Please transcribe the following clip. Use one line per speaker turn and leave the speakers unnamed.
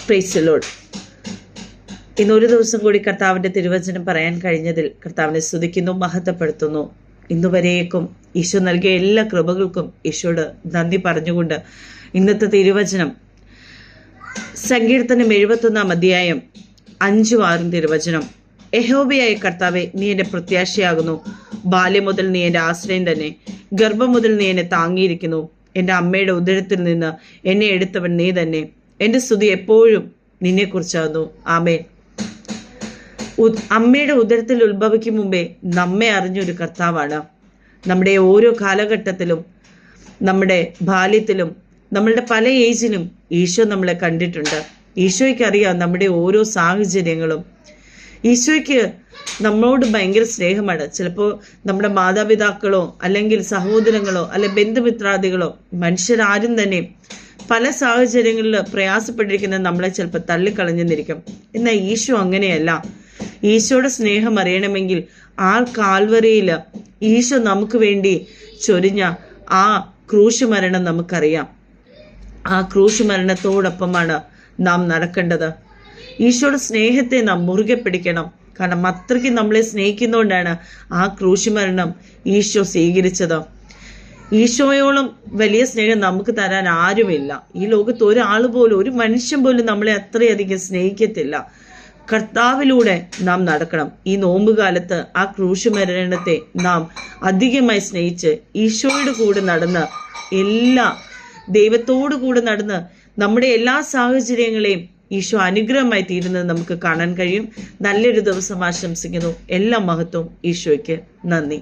Praise the Lord. ഇന്നൊരു ദിവസം കൂടി കർത്താവിൻ്റെ തിരുവചനം പറയാൻ കഴിഞ്ഞതിൽ കർത്താവിനെ സ്തുതിക്കുന്നു, മഹത്വപ്പെടുത്തുന്നു. ഇന്നുവരേക്കും ഈശോ നൽകിയ എല്ലാ കൃപകൾക്കും ഈശോയോട് നന്ദി പറഞ്ഞുകൊണ്ട് ഇന്നത്തെ തിരുവചനം സങ്കീർത്തനം 71 അധ്യായം 5-6 തിരുവചനം. യഹോവയായ കർത്താവെ, നീ എൻ്റെ പ്രത്യാശയാകുന്നു. ബാല്യം മുതൽ നീ എൻ്റെ ആശ്രയം തന്നെ. ഗർഭം മുതൽ നീ എന്നെ താങ്ങിയിരിക്കുന്നു. എൻ്റെ അമ്മയുടെ ഉദരത്തിൽ നിന്ന് എന്നെ എടുത്തവൻ നീ തന്നെ. എൻ്റെ സ്തുതി എപ്പോഴും നിന്നെക്കുറിച്ചാകുന്നു. ആമേൻ. അമ്മയുടെ ഉദരത്തിൽ ഉത്ഭവിക്കും മുമ്പേ നമ്മെ അറിഞ്ഞൊരു കർത്താവാണ്. നമ്മുടെ ഓരോ കാലഘട്ടത്തിലും, നമ്മുടെ ബാല്യത്തിലും, നമ്മളുടെ പല ഏജിലും ഈശോ നമ്മളെ കണ്ടിട്ടുണ്ട്. ഈശോയ്ക്ക് അറിയാം നമ്മുടെ ഓരോ സാഹചര്യങ്ങളും. ഈശോയ്ക്ക് നമ്മളോട് ഭയങ്കര സ്നേഹമാണ്. ചിലപ്പോൾ നമ്മുടെ മാതാപിതാക്കളോ അല്ലെങ്കിൽ സഹോദരങ്ങളോ അല്ലെ ബന്ധുമിത്രാദികളോ മനുഷ്യരാരും തന്നെ പല സാഹചര്യങ്ങളിൽ പ്രയാസപ്പെട്ടിരിക്കുന്ന നമ്മളെ ചിലപ്പോൾ തള്ളിക്കളഞ്ഞെന്നിരിക്കും. എന്നാൽ ഈശോ അങ്ങനെയല്ല. ഈശോയുടെ സ്നേഹം അറിയണമെങ്കിൽ ആ കാൽവരിയിൽ ഈശോ നമുക്ക് വേണ്ടി ചൊരിഞ്ഞ ആ ക്രൂശ് മരണം നമുക്കറിയാം. ആ ക്രൂശ് മരണത്തോടൊപ്പമാണ് നാം നടക്കേണ്ടത്. ഈശോയുടെ സ്നേഹത്തെ നാം മുറുകെ പിടിക്കണം. കാരണം അത്രയ്ക്ക് നമ്മളെ സ്നേഹിക്കുന്നതുകൊണ്ടാണ് ആ ക്രൂശ് മരണം ഈശോ സ്വീകരിച്ചത്. ഈശോയോളം വലിയ സ്നേഹം നമുക്ക് തരാൻ ആരുമില്ല. ഈ ലോകത്ത് ഒരാൾ പോലും, ഒരു മനുഷ്യൻ പോലും നമ്മളെ അത്രയധികം സ്നേഹിക്കത്തില്ല. കർത്താവിലൂടെ നാം നടക്കണം. ഈ നോമ്പുകാലത്ത് ആ ക്രൂശ് മരണത്തെ നാം അധികമായി സ്നേഹിച്ച് ഈശോയുടെ കൂടെ നടന്ന്, ദൈവത്തോടു കൂടെ നടന്ന് നമ്മുടെ എല്ലാ സാഹചര്യങ്ങളെയും ഈശോ അനുഗ്രഹമായി തീരുന്നത് നമുക്ക് കാണാൻ കഴിയും. നല്ലൊരു ദിവസം ആശംസിക്കുന്നു. എല്ലാ മഹത്വവും ഈശോയ്ക്ക്. നന്ദി.